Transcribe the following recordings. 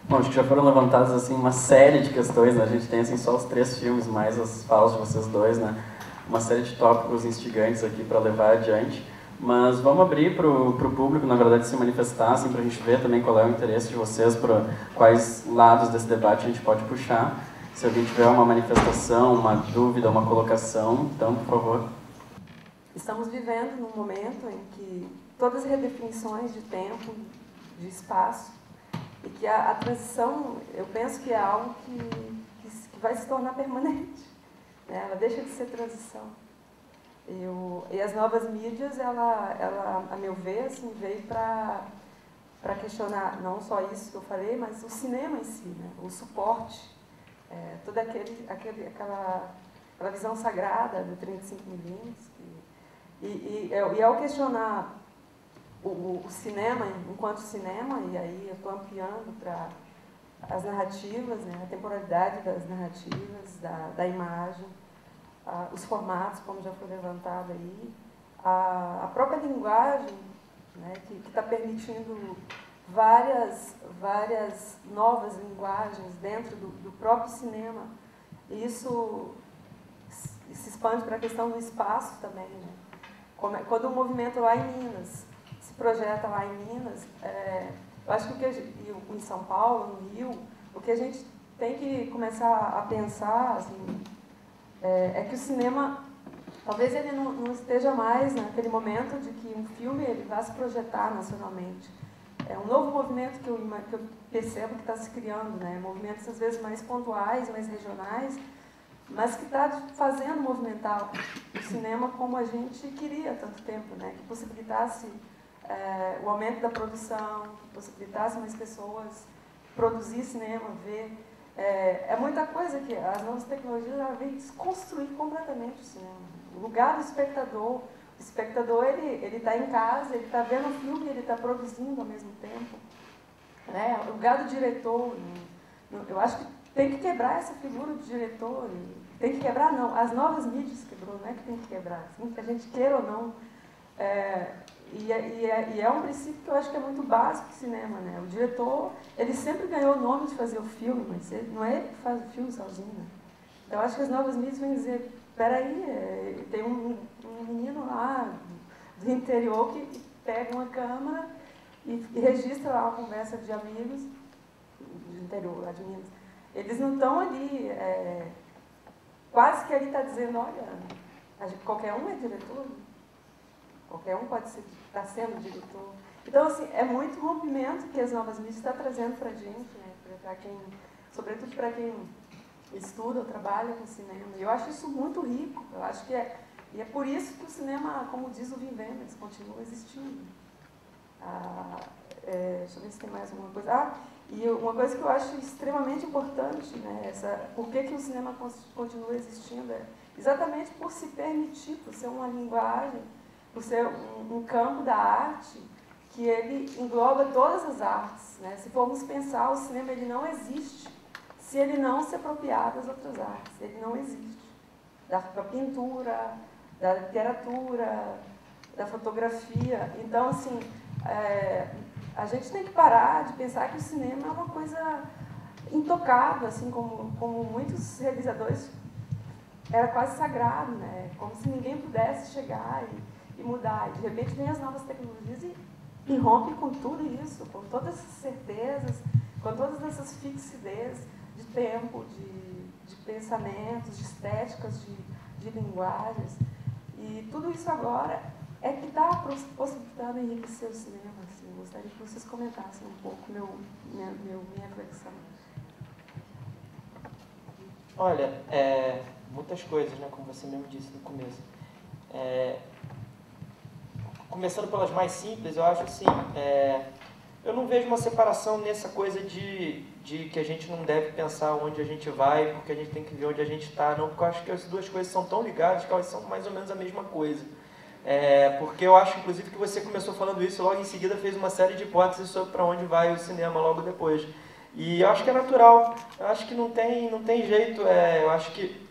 Bom, acho que já foram levantadas assim, uma série de questões, né? A gente tem assim, só os 3 filmes, mais as falas de vocês dois, né? Uma série de tópicos instigantes aqui para levar adiante. Mas vamos abrir para o público, na verdade, se manifestar, assim, para a gente ver também qual é o interesse de vocês, para quais lados desse debate a gente pode puxar. Se alguém tiver uma manifestação, uma dúvida, uma colocação, então, por favor. Estamos vivendo num momento em que todas as redefinições de tempo, de espaço, e que a transição, eu penso que é algo que vai se tornar permanente, né? Ela deixa de ser transição. E as novas mídias, ela, a meu ver, assim, veio para questionar não só isso que eu falei, mas o cinema em si, né? O suporte, toda aquela visão sagrada do 35mm. E ao questionar o cinema enquanto cinema, e aí eu estou ampliando para as narrativas, né, a temporalidade das narrativas, da imagem, os formatos, como já foi levantado aí, a própria linguagem, né, que está permitindo várias novas linguagens dentro do próprio cinema. E isso se expande para a questão do espaço também, né? Quando o movimento lá em Minas se projeta lá em Minas, eu acho que em São Paulo, no Rio, o que a gente tem que começar a pensar assim, é que o cinema, talvez ele não esteja mais naquele momento de que um filme ele vai se projetar nacionalmente. É um novo movimento que eu percebo que está se criando, né? Movimentos às vezes mais pontuais, mais regionais, mas que está fazendo movimentar o cinema como a gente queria há tanto tempo, né? Que possibilitasse o aumento da produção, que possibilitasse mais pessoas produzir cinema, ver. É muita coisa que as novas tecnologias já vêm desconstruir completamente o cinema. O lugar do espectador, o espectador ele está em casa, ele está vendo o filme, ele está produzindo ao mesmo tempo. Né? O lugar do diretor, eu acho que tem que quebrar essa figura do diretor. Tem que quebrar, não. As novas mídias quebrou, não é que tem que quebrar. Assim, que a gente queira ou não. E é um princípio que eu acho que é muito básico do cinema, né? O diretor, ele sempre ganhou o nome de fazer o filme, mas não é ele que faz o filme sozinho. Né? Então, eu acho que as novas mídias vêm dizer, peraí, tem um menino lá do interior que pega uma câmera e registra lá uma conversa de amigos do interior, lá de Minas. Eles não estão ali, quase que ele está dizendo, olha, qualquer um é diretor, qualquer um pode estar sendo diretor. Então, assim, é muito rompimento que as novas mídias estão trazendo para a gente, né? Sobretudo para quem estuda ou trabalha com cinema. E eu acho isso muito rico, eu acho que e é por isso que o cinema, como diz o Wim Wenders, continua existindo. Deixa eu ver se tem mais alguma coisa. E uma coisa que eu acho extremamente importante, né, por que o cinema continua existindo, exatamente por se permitir, por ser uma linguagem, por ser um campo da arte que ele engloba todas as artes. Né? Se formos pensar, o cinema ele não existe se ele não se apropriar das outras artes. Ele não existe. Da pintura, da literatura, da fotografia. Então, assim, a gente tem que parar de pensar que o cinema é uma coisa intocável, assim como muitos realizadores, era quase sagrado, né? Como se ninguém pudesse chegar e mudar. E de repente vem as novas tecnologias e rompe com tudo isso, com todas essas certezas, com todas essas fixidez de tempo, de pensamentos, de estéticas, de linguagens. E tudo isso agora é que está possibilitando enriquecer o cinema. Assim. Eu gostaria que vocês comentassem um pouco minha reflexão. Olha, muitas coisas, né, como você mesmo disse no começo. Começando pelas mais simples, eu acho assim, eu não vejo uma separação nessa coisa de que a gente não deve pensar onde a gente vai, porque a gente tem que ver onde a gente está, não, porque eu acho que as duas coisas são tão ligadas que elas são mais ou menos a mesma coisa. Porque eu acho, inclusive, que você começou falando isso, logo em seguida fez uma série de hipóteses sobre para onde vai o cinema logo depois. E eu acho que é natural, eu acho que não tem jeito, eu acho que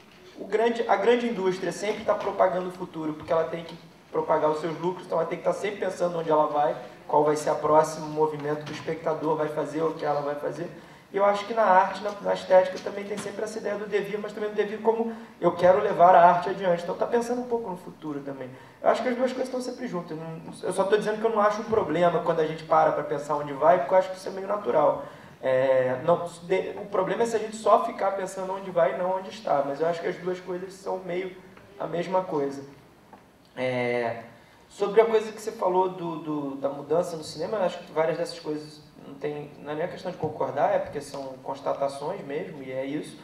a grande indústria sempre está propagando o futuro, porque ela tem que propagar os seus lucros, então ela tem que estar sempre pensando onde ela vai, qual vai ser o próximo movimento que o espectador vai fazer ou que ela vai fazer. E eu acho que na arte, na estética, também tem sempre essa ideia do devir, mas também do devir como eu quero levar a arte adiante. Então está pensando um pouco no futuro também. Eu acho que as duas coisas estão sempre juntas. Eu só estou dizendo que eu não acho um problema quando a gente para pensar onde vai, porque eu acho que isso é meio natural. O problema é se a gente só ficar pensando onde vai e não onde está. Mas eu acho que as duas coisas são meio a mesma coisa. Sobre a coisa que você falou da mudança no cinema, eu acho que várias dessas coisas não é nem a questão de concordar, é porque são constatações mesmo, e é isso.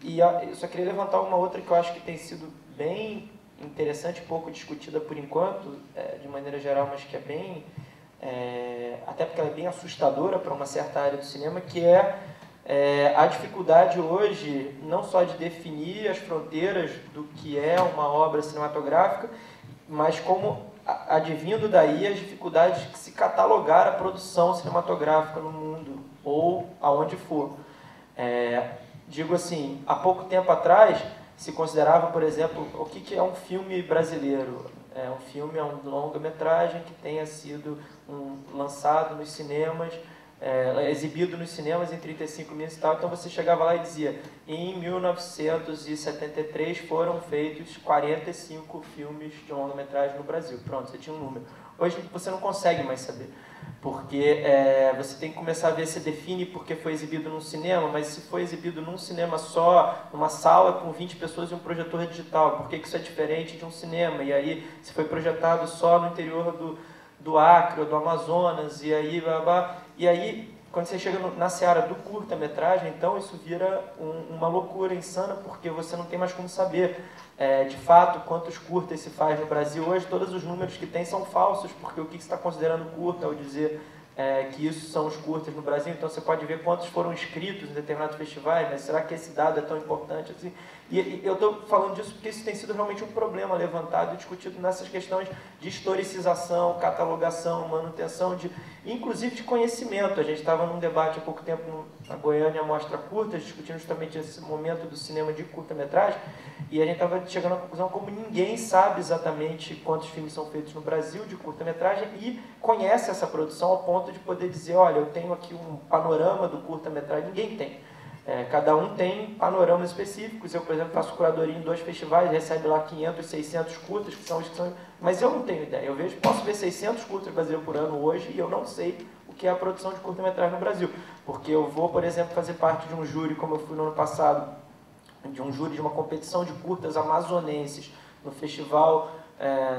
E eu só queria levantar uma outra que eu acho que tem sido bem interessante, pouco discutida por enquanto, de maneira geral, mas que é bem... até porque ela é bem assustadora para uma certa área do cinema, que é a dificuldade hoje, não só de definir as fronteiras do que é uma obra cinematográfica, mas como advindo daí as dificuldades de se catalogar a produção cinematográfica no mundo, ou aonde for. Digo assim, há pouco tempo atrás se considerava, por exemplo, o que é um filme brasileiro. Um filme é um longa-metragem que tenha sido lançado nos cinemas, exibido nos cinemas em 35 minutos e tal. Então você chegava lá e dizia, em 1973 foram feitos 45 filmes de longa-metragem no Brasil. Pronto, você tinha um número. Hoje você não consegue mais saber, porque você tem que começar a ver se define porque foi exibido num cinema, mas se foi exibido num cinema só, numa sala com 20 pessoas e um projetor digital, por que isso é diferente de um cinema? E aí, se foi projetado só no interior do Acre ou do Amazonas, e aí, quando você chega na seara do curta-metragem, então isso vira uma loucura insana, porque você não tem mais como saber, de fato, quantos curtas se faz no Brasil hoje. Todos os números que tem são falsos, porque o que você está considerando curta ao dizer que isso são os curtas no Brasil? Então você pode ver quantos foram inscritos em determinados festivais, mas será que esse dado é tão importante assim? E eu estou falando disso porque isso tem sido realmente um problema levantado e discutido nessas questões de historicização, catalogação, manutenção, inclusive de conhecimento. A gente estava num debate há pouco tempo na Goiânia Mostra Curtas, discutindo justamente esse momento do cinema de curta-metragem, e a gente estava chegando à conclusão como ninguém sabe exatamente quantos filmes são feitos no Brasil de curta-metragem e conhece essa produção ao ponto de poder dizer, olha, eu tenho aqui um panorama do curta-metragem. Ninguém tem. Cada um tem panoramas específicos. Eu, por exemplo, faço curadoria em 2 festivais, recebe lá 500, 600 curtas, que são os que são... Mas eu não tenho ideia. Posso ver 600 curtas brasileiros por ano hoje e eu não sei o que é a produção de curta-metragem no Brasil. Porque eu vou, por exemplo, fazer parte de um júri, como eu fui no ano passado, de um júri de uma competição de curtas amazonenses no festival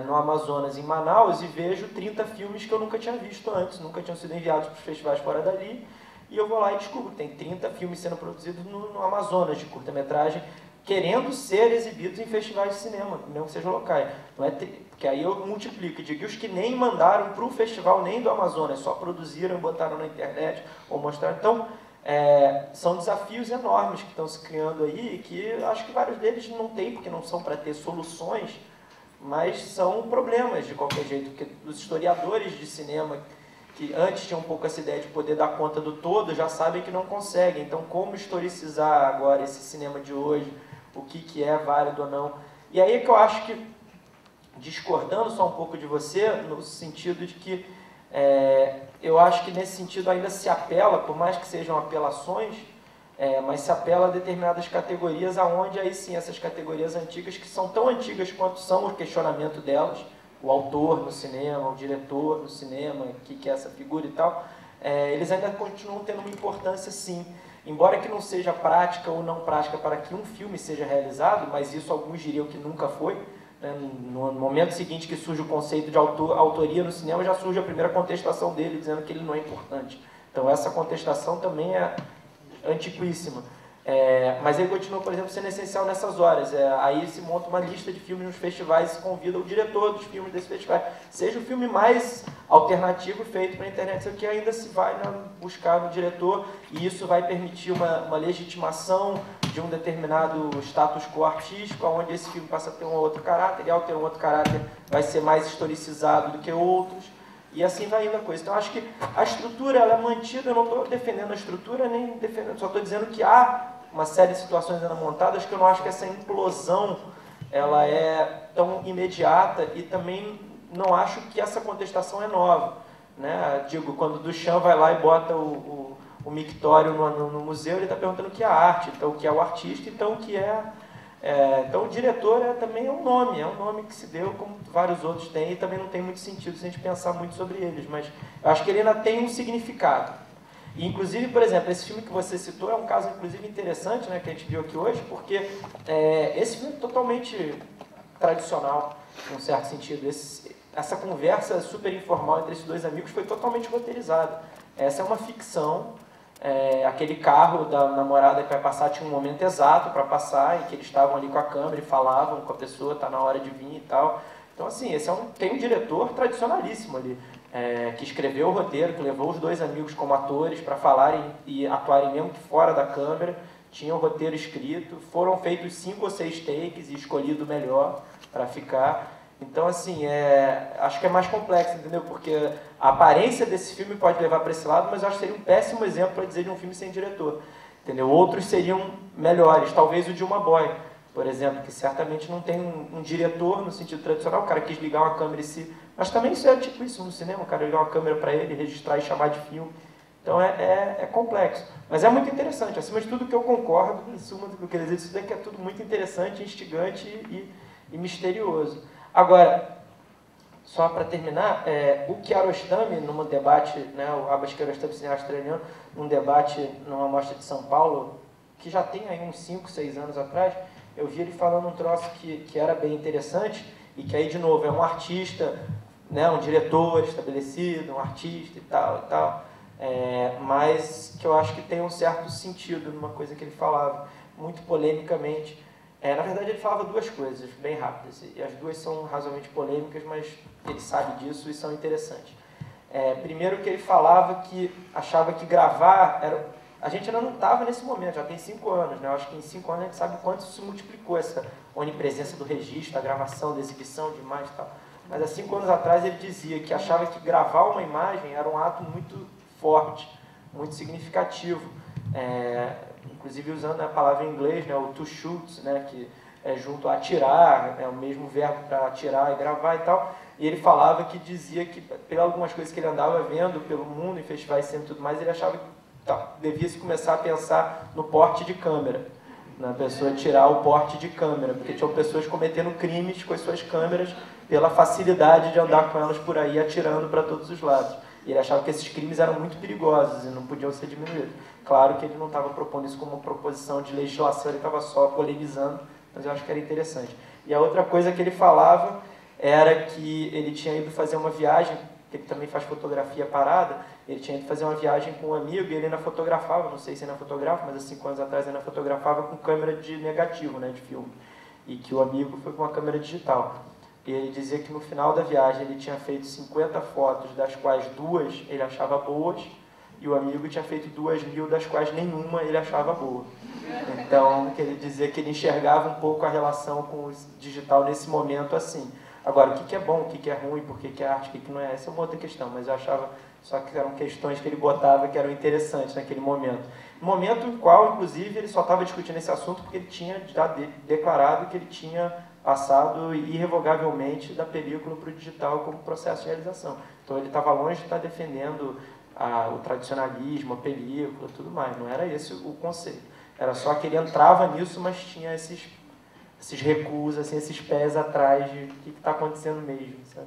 no Amazonas, em Manaus, e vejo 30 filmes que eu nunca tinha visto antes, nunca tinham sido enviados para os festivais fora dali. E eu vou lá e descubro que tem 30 filmes sendo produzidos no Amazonas, de curta-metragem, querendo ser exibidos em festivais de cinema, mesmo que sejam locais. Não é porque aí eu multiplico e digo, os que nem mandaram para o festival nem do Amazonas, só produziram e botaram na internet ou mostraram. Então, são desafios enormes que estão se criando aí, que acho que vários deles não tem, porque não são para ter soluções, mas são problemas de qualquer jeito, porque os historiadores de cinema, que antes tinham um pouco essa ideia de poder dar conta do todo, já sabem que não conseguem. Então, como historicizar agora esse cinema de hoje, o que é válido ou não? E aí é que eu acho que, discordando só um pouco de você, no sentido de que eu acho que nesse sentido ainda se apela, por mais que sejam apelações, mas se apela a determinadas categorias, aonde aí sim essas categorias antigas, que são tão antigas quanto são o questionamento delas, o autor no cinema, o diretor no cinema, o que é essa figura e tal, eles ainda continuam tendo uma importância sim. Embora que não seja prática ou não prática para que um filme seja realizado, mas isso alguns diriam que nunca foi, né? No momento seguinte que surge o conceito de autoria no cinema, já surge a primeira contestação dele, dizendo que ele não é importante. Então essa contestação também é antiquíssima. Mas ele continua, por exemplo, sendo essencial nessas horas. Aí se monta uma lista de filmes nos festivais e se convida o diretor dos filmes desse festival. Seja o filme mais alternativo feito para a internet, o que ainda se vai buscar no diretor, e isso vai permitir uma legitimação de um determinado status quo artístico, onde esse filme passa a ter um outro caráter, e ao ter um outro caráter vai ser mais historicizado do que outros. E assim vai indo a coisa. Então, acho que a estrutura ela é mantida, eu não estou defendendo a estrutura, nem defendendo, só estou dizendo que há uma série de situações ainda montadas que eu não acho que essa implosão ela é tão imediata, e também não acho que essa contestação é nova. Né? Digo, quando o Duchamp vai lá e bota o o mictório no museu, ele está perguntando o que é arte, então o que é o artista, então o que então o diretor também é um nome que se deu, como vários outros têm, e também não tem muito sentido se a gente pensar muito sobre eles, mas eu acho que ele ainda tem um significado. E, inclusive, por exemplo, esse filme que você citou é um caso, inclusive, interessante, né, que a gente viu aqui hoje, porque esse filme é totalmente tradicional, em um certo sentido. Essa conversa super informal entre esses dois amigos foi totalmente roteirizada. Essa é uma ficção. Aquele carro da namorada que vai passar tinha um momento exato para passar, em que eles estavam ali com a câmera e falavam com a pessoa, está na hora de vir e tal. Então, assim, tem um diretor tradicionalíssimo ali, que escreveu o roteiro, que levou os dois amigos como atores para falarem e atuarem mesmo que fora da câmera, tinha o roteiro escrito, foram feitos 5 ou 6 takes e escolhido o melhor para ficar. Então, assim, acho que é mais complexo, entendeu? Porque a aparência desse filme pode levar para esse lado, mas eu acho que seria um péssimo exemplo para dizer de um filme sem diretor, entendeu? Outros seriam melhores, talvez o de Uma Boy, por exemplo, que certamente não tem um diretor no sentido tradicional, o cara quis ligar uma câmera mas também isso é tipo isso no cinema, o cara ligar uma câmera para ele, registrar e chamar de filme. Então é complexo, mas é muito interessante. Acima de tudo que eu concordo, em suma do que eu queria dizer disso, é que é tudo muito interessante, instigante e misterioso. Agora, só para terminar, o Kiarostami, num debate, né, o Abbas Kiarostami, cineasta australiano, num debate numa mostra de São Paulo, que já tem aí uns 5, 6 anos atrás, eu vi ele falando um troço que era bem interessante, e que aí, de novo, é um artista, né, um diretor estabelecido, um artista e tal, mas que eu acho que tem um certo sentido numa coisa que ele falava, muito polemicamente. Na verdade, ele falava duas coisas bem rápidas, e as duas são razoavelmente polêmicas, mas ele sabe disso e são interessantes. Primeiro que ele falava que achava que gravar era... A gente ainda não estava nesse momento, já tem 5 anos, né? Eu acho que em 5 anos a gente sabe quanto isso se multiplicou, essa onipresença do registro, da gravação, da exibição de imagem e tal. Mas há 5 anos atrás ele dizia que achava que gravar uma imagem era um ato muito forte, muito significativo. Inclusive usando a palavra em inglês, né, o to shoot, né, que é junto a atirar, é o mesmo verbo para atirar e gravar e tal. E ele falava que dizia que, pelas algumas coisas que ele andava vendo pelo mundo, em festivais e tudo mais, ele achava que devia-se começar a pensar no porte de câmera, na pessoa tirar o porte de câmera, porque tinham pessoas cometendo crimes com as suas câmeras pela facilidade de andar com elas por aí atirando para todos os lados. E ele achava que esses crimes eram muito perigosos e não podiam ser diminuídos. Claro que ele não estava propondo isso como uma proposição de legislação, ele estava só polemizando, mas eu acho que era interessante. E a outra coisa que ele falava era que ele tinha ido fazer uma viagem, que ele também faz fotografia parada, ele tinha ido fazer uma viagem com um amigo e ele ainda fotografava, não sei se ainda fotografa, mas há 5 anos atrás ainda fotografava com câmera de negativo, né, de filme. E que o amigo foi com uma câmera digital. E ele dizia que no final da viagem ele tinha feito 50 fotos, das quais 2 ele achava boas, e o amigo tinha feito 2.000, das quais nenhuma ele achava boa. Então, que ele dizia que ele enxergava um pouco a relação com o digital nesse momento assim. Agora, o que é bom, o que é ruim, por que é arte, o que não é, essa é uma outra questão, mas eu achava só que eram questões que ele botava que eram interessantes naquele momento. No momento em qual, inclusive, ele só estava discutindo esse assunto porque ele tinha já declarado que ele tinha passado irrevogavelmente da película para o digital como processo de realização. Então ele estava longe de estar defendendo o tradicionalismo, a película, tudo mais. Não era esse o conceito. Era só que ele entrava nisso, mas tinha esses recuos, assim, esses pés atrás de o que está acontecendo mesmo, sabe?